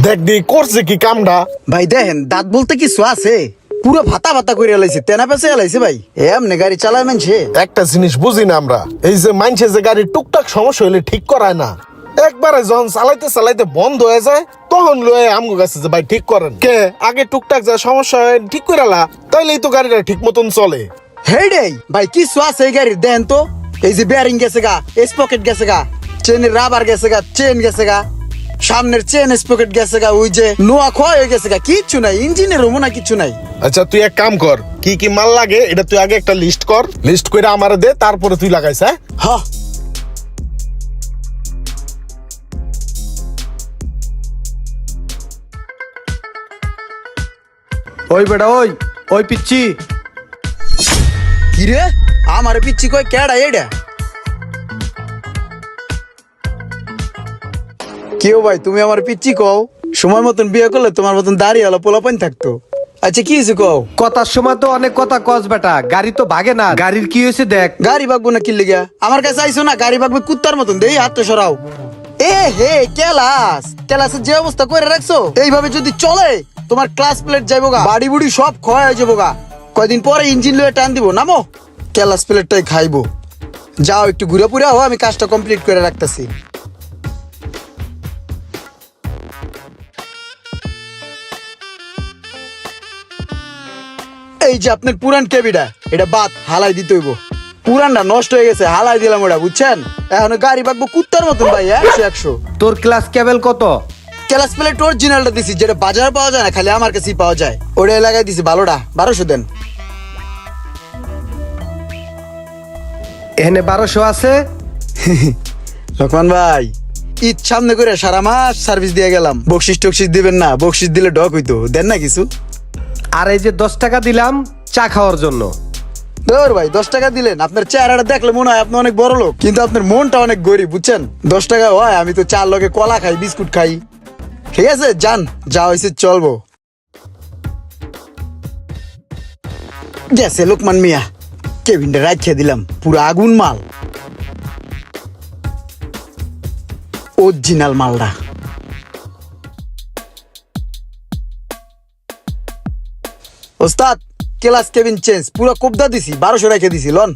দেখ দি করছে কি কামটা। ভাই দেখেন দাঁত বলতে কিছু আছে, পুরো ভাতা ভাতা করে এলাইছে, তেনা পেছে এলাইছে ভাই। এমনি গাড়ি চালায় মানছে। একটা জিনিস বুঝি না আমরা, এই যে মানছে যে গাড়ি টুকটাক সমস্যা হইলে ঠিক করায় না, একবারে যখন চালাইতে চালাইতে বন্ধ হয়ে যায় তখন লয়ে আমগো কাছে যে ভাই ঠিক করেন কে। আগে টুকটাক যা সমস্যা হয় ঠিক করে লা, তাইলেই তো গাড়িটা ঠিক মতন চলে। হেডেই ভাই কিছু আছে এই গাড়ির, দেন তো। এই যে বেয়ারিং গেছে গা, স্পকেট গেছে গা, চেনের রাবার গেছে গা, চেন গেছে গা, সামনের চেন স্পকেট গেছে গা, ওই যে নোয়া ক্ষয় হয়ে গেছে গা, কিচ্ছু নাই, ইঞ্জিনের মনে কিছু নাই। আচ্ছা তুই এক কাম কর, কি কি মাল লাগে এটা তুই আগে একটা লিস্ট কর, লিস্ট করে আমারে দে, তারপরে তুই লাগাইছ। হ্যাঁ হ্যাঁ ওই বেটা ওই ওই পিচ্ছি, কি রে আমার পিচ্ছি কই কেডা এইডা? কেউ ভাই তুমি আমার পিচ্ছি কও, সময় মতন বিয়ে করলে তোমার মতন দাঁড়িয়ে হলো পোলাপান থাকতো। আচ্ছা কি হয়েছে কও? কথার সময় তো অনেক কথা কস বেটা, গাড়ি তো ভাগে না, গাড়ির কি হয়েছে দেখ। গাড়ি ভাগবো না কি লিগা? আমার কাছে আইসো না, গাড়ি ভাগবে কুত্তার মতন, দেই হাতটা সরাও। এ হে কেলাস, ক্লাসের যে অবস্থা করে রাখছো, এইভাবে যদি চলে তোমার ক্লাস প্লেট যাইবো গা, বাড়ি বুড়ি সব ক্ষয় হয়ে যাবো গা। কয়দিন পরে ইঞ্জিন লয়ে টান দিব, নামো। ক্লাস প্লেটটাই খাইবো। যাও একটু ঘুরে পুরে হো, আমি কাজটা কমপ্লিট করে রাখতেছি। এই যে আপনার পুরান কেবিটা, এটা বাদ হালাই দিতে হইব। পুরানটা নষ্ট হয়ে গেছে, হালাই দিলাম ওটা, বুঝছেন? এখন গাড়ি ভাগবো কুত্তার মতন ভাই, 100-100। তোর ক্লাস কেবল কত? ক্লাস প্লেট অরিজিনালটা দিছি, যেটা বাজারে পাওয়া যায় না, খালি আমার কাছেই পাওয়া যায়, ওটা লাগাই দিছি ভালোটা, 1200 দেন। এখানে 1200 আছে। লক্ষ্মণ ভাই, ঈদ সামনে করে সারা মাস সার্ভিস দিয়ে গেলাম, বকশিস টকশিস দিবেন না? বকশিস দিলে ডক হইতো, দেন না কিছু? আর এই যে 10 টাকা দিলাম চা খাওয়ার জন্য। ধর ভাই 10 টাকা দিলেন, আপনার চেহারাটা দেখলে মনে হয় আপনি অনেক বড় লোক, কিন্তু আপনার মনটা অনেক গরিব, বুঝছেন? 10 টাকা হয়, আমি তো চার লগে কলা খাই, বিস্কুট খাই। ঠিক আছে যান, যা হয়েছে চলবো। গেছে লোকমান মিয়া, কেবিনটা রাখিয়ে দিলাম, পুরো আগুন মাল, অরিজিনাল মালটা। ওস্তাদ ক্লাস কেবিন চেঞ্জ, পুরো কোবদা দিছি, 1200 রেখে দিছি লন।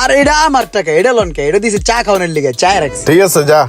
আর এটা আমার টাকা, এটা লন কে? এটা দিছি চা খাওয়ানোর লিগে, চা রাখছি। ঠিক আছে যা।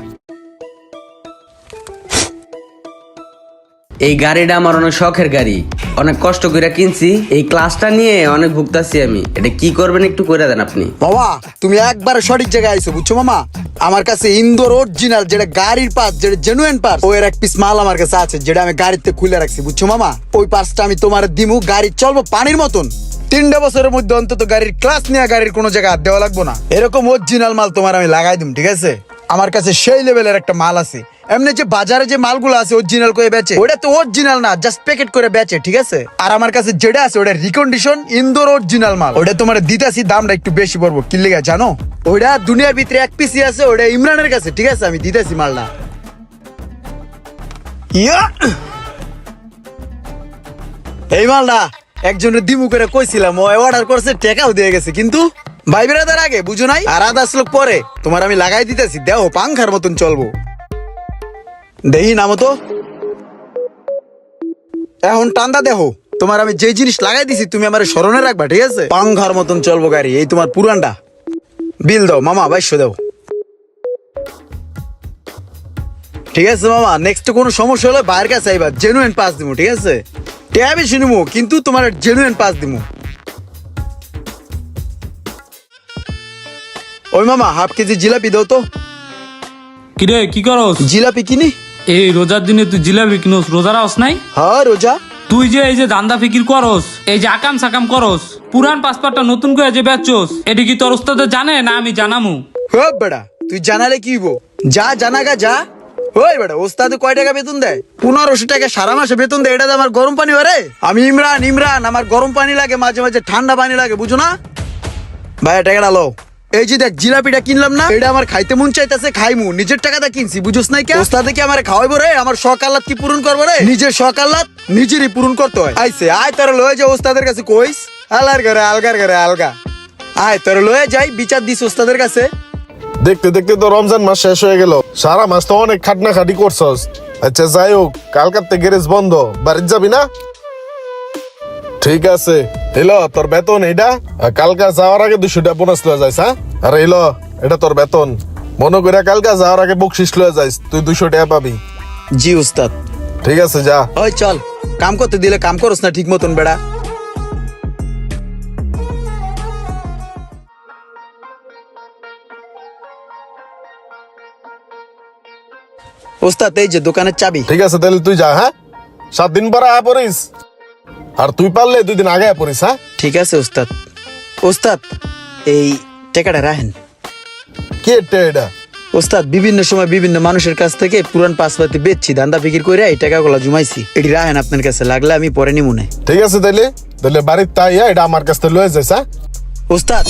এই গাড়িটা আমার অনেক শখের গাড়ি, অনেক কষ্ট করে কিনছি, এই ক্লাসটা নিয়ে অনেক ভুগতাছি আমি। এটা কি করবেন একটু করে দেন আপনি। বাবা তুমি একবার সঠিক জায়গায় আইছো, বুঝছো মামা? আমার কাছে ইন্দোর অরিজিনাল, যেটা গাড়ির পার্টস, যেটা জেনুইন পার্টস, ওর এক পিস মাল আমার কাছে আছে, যেটা আমি গাড়িতে খুলে রাখছি, বুঝছো মামা? ওই পার্টসটা আমি তোমার দিমু, গাড়ি চলবো পানির মতন। 3টা বছরের মধ্যে অন্তত গাড়ির ক্লাস নিয়ে গাড়ির কোনো জায়গায় হাত দেওয়া লাগবো না, এরকম অরিজিনাল মাল তোমার আমি লাগাই দিম। ঠিক আছে? আমার কাছে সেই লেভেলের একটা মাল আছে। এমনি যে বাজারে যে মালগুলো আছে অরিজিনাল করে বেচে, ওটা তো অরিজিনাল না, জাস্ট প্যাকেট করে বেচে। ঠিক আছে? আর আমার কাছে যেটা আছে ওটা রিকন্ডিশন ইন্দোর অরিজিনাল মাল, ওটা তোমার দিতাছি, দামটা একটু বেশি পড়বো। কি লেগে জানো? ওইটা দুনিয়ার ভিতরে এক পিসি আছে, ওটা ইমরানের কাছে। ঠিক আছে? আমি দিতেছি মালটা। ইয়া এই মালটা একজনের দিমু করে কইছিলাম, ও অর্ডার করছে, টাকাও দিয়ে গেছে, কিন্তু ভাই বেড়াদার আগে বুঝো নাই, আর 10 লোক পরে তোমার আমি লাগাই দিতেছি, দেও পাংখার মতন চলবো। দেহি নামো তো, এখন টান্দা দেহ। তোমার আমি যে জিনিস লাগাই দিছি তুমি আমার স্মরণে রাখবা। ঠিক আছে? পাংখার মতন চলবো গাড়ি। এই তোমার পুরানটা বিল দাও মামা, 2200 দাও। ঠিক আছে মামা, নেক্সট কোনো সমস্যা হলে বাইরের কাছে আইবা, জেনুইন পাস দিমু। ঠিক আছে? ট্যাবে শুনিমু, কিন্তু তোমার জেনুইন পাস দিমু। ওই মামা হাফ কেজি জিলাপি দাও তো। কিরে কি করস? জিলাপি কিনি। এই রোজার দিনে তুই জিলাপি কিনোস, রোজা রাখস নাই? হ্যাঁ রোজা। তুই যে এই যে দান্দা ফিকির করস, এই যে আকাম সাকাম করস, পুরান পাসপোর্টটা নতুন করে যে বেচছস, এটা কি তোর ওস্তাদে জানে না আমি জানামু? হো বেড়া, তুই জানালে কি হইবো? যা জানাগা যা। ওই বেড়া, ওস্তাদ কয় টাকা বেতন দেয়? 1500 টাকা সারা মাসে বেতন দেয়। এটা তো আমার গরম পানি ওরে। আমি ইমরান, ইমরান আমার গরম পানি লাগে, মাঝে মাঝে ঠান্ডা পানি লাগে, বুঝো না? ভাই টাকাটা লো। এই যে দেখ জিলাপিটা কিনলাম না, এটা আমার খাইতে মন চাইতেছে, খাইমু, নিজের টাকাটা কিনছি, বুঝোস নাই কে? ওস্তাদে কি আমার খাওয়াইবো রে? আমার শখ আহ্লাদ কি পূরণ করবো রে? নিজের শখ আহ্লাদ নিজেরই পূরণ করতে হয়। আইসে আয় তোর লয়ে যা ওস্তাদের কাছে, কইস আলার ঘরে আলগার ঘরে আলগা। আয় তোর লয়ে যাই, বিচার দিস ওস্তাদের কাছে। দেখতে দেখতে তো রমজান মাস শেষ হয়ে গেল, সারা মাস তো অনেক খাটনা খাটি করছস। আচ্ছা যাই হোক, কালকাতে গ্যারেজ বন্ধ, বাড়িতে যাবি না? ঠিক আছে, এলো তোর বেতন এইটা। আর কালকা যাওয়ার আগে 200 টাকা বোনাস লয়ে যাইস। হ্যাঁ, আর এলো এটা তোর বেতন। মনে করে কালকা যাওয়ার আগে বকশিস লয়ে যাইস, তুই 200 টাকা পাবি। জি উস্তাদ। ঠিক আছে যা। ওই চল, কাম করতে দিলে কাম করস না ঠিক মতন বেড়া। ওস্তাদ এই যে দোকানের চাবি। ঠিক আছে তাহলে তুই যা। হ্যাঁ, 7 দিন পরে আয়া পড়িস, আর তুই পারলে 2 দিন আগে আয়া পড়িস। হ্যাঁ ঠিক আছে ওস্তাদ। ওস্তাদ এই টাকাটা রাখেন। কি এটা? ওস্তাদ বিভিন্ন সময় বিভিন্ন মানুষের কাছ থেকে পুরান পাসপাতি বেচছি, ধান্দা বিক্রি করে এই টাকাগুলো জমাইছি। এটি রাখেন আপনার কাছে, লাগলে আমি পরে নিমুনে। ঠিক আছে তাইলে তাহলে বাড়ির তাই এটা আমার কাছ থেকে লয়ে যাইস। হ্যাঁ ওস্তাদ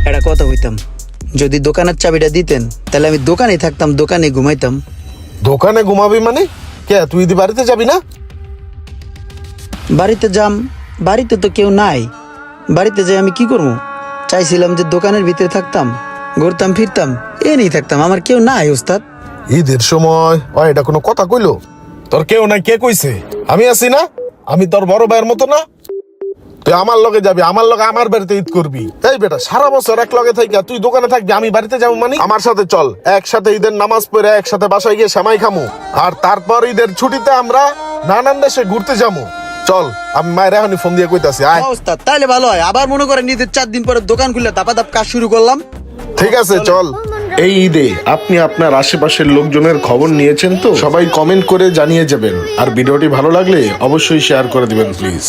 এটা কথা হইতাম, যদি দোকানের চাবিটা দিতেন তাহলে আমি দোকানে থাকতাম, দোকানে ঘুমাইতাম। দোকানে ঘুমাবি মানে? কে তুই দি বাড়িতে যাবি না? বাড়িতে যাম, বাড়িতে তো কেউ নাই, বাড়িতে যাই আমি কি করবো? চাইছিলাম যে দোকানের ভিতরে থাকতাম, ঘুরতাম ফিরতাম, এ নিয়ে থাকতাম, আমার কেউ নাই ওস্তাদ। ঈদের সময় ও এটা কোনো কথা কইলো? তোর কেউ নাই কে কইছে? আমি আছি না? আমি তোর বড় ভাইয়ের মতো না? তুই আমার লগে যাবি, আমার লগে আমার বাড়িতে ঈদ করবি। এই বেটা, সারা বছর এক লগে থাইকা তুই দোকানে থাকবি, আমি বাড়িতে যাবো মানে? আমার সাথে চল, একসাথে ঈদের নামাজ পড়ে একসাথে বাসায় গিয়ে সেমাই খামু, আর তারপর ঈদের ছুটিতে আমরা নানান দেশে ঘুরতে যাবো। চল, আমি মায়ের এখনই ফোন দিয়ে কইতাছি আয়। ওস্তাদ তাইলে ভালো হয়, আবার মনে করেন ঈদের 4 দিন পরে দোকান খুলে দাপাদাপ কাজ শুরু করলাম। ঠিক আছে চল। এই ঈদে আপনি আপনার আশেপাশের লোকজনের খবর নিয়েছেন তো? সবাই কমেন্ট করে জানিয়ে যাবেন, আর ভিডিওটি ভালো লাগলে অবশ্যই শেয়ার করে দিবেন প্লিজ।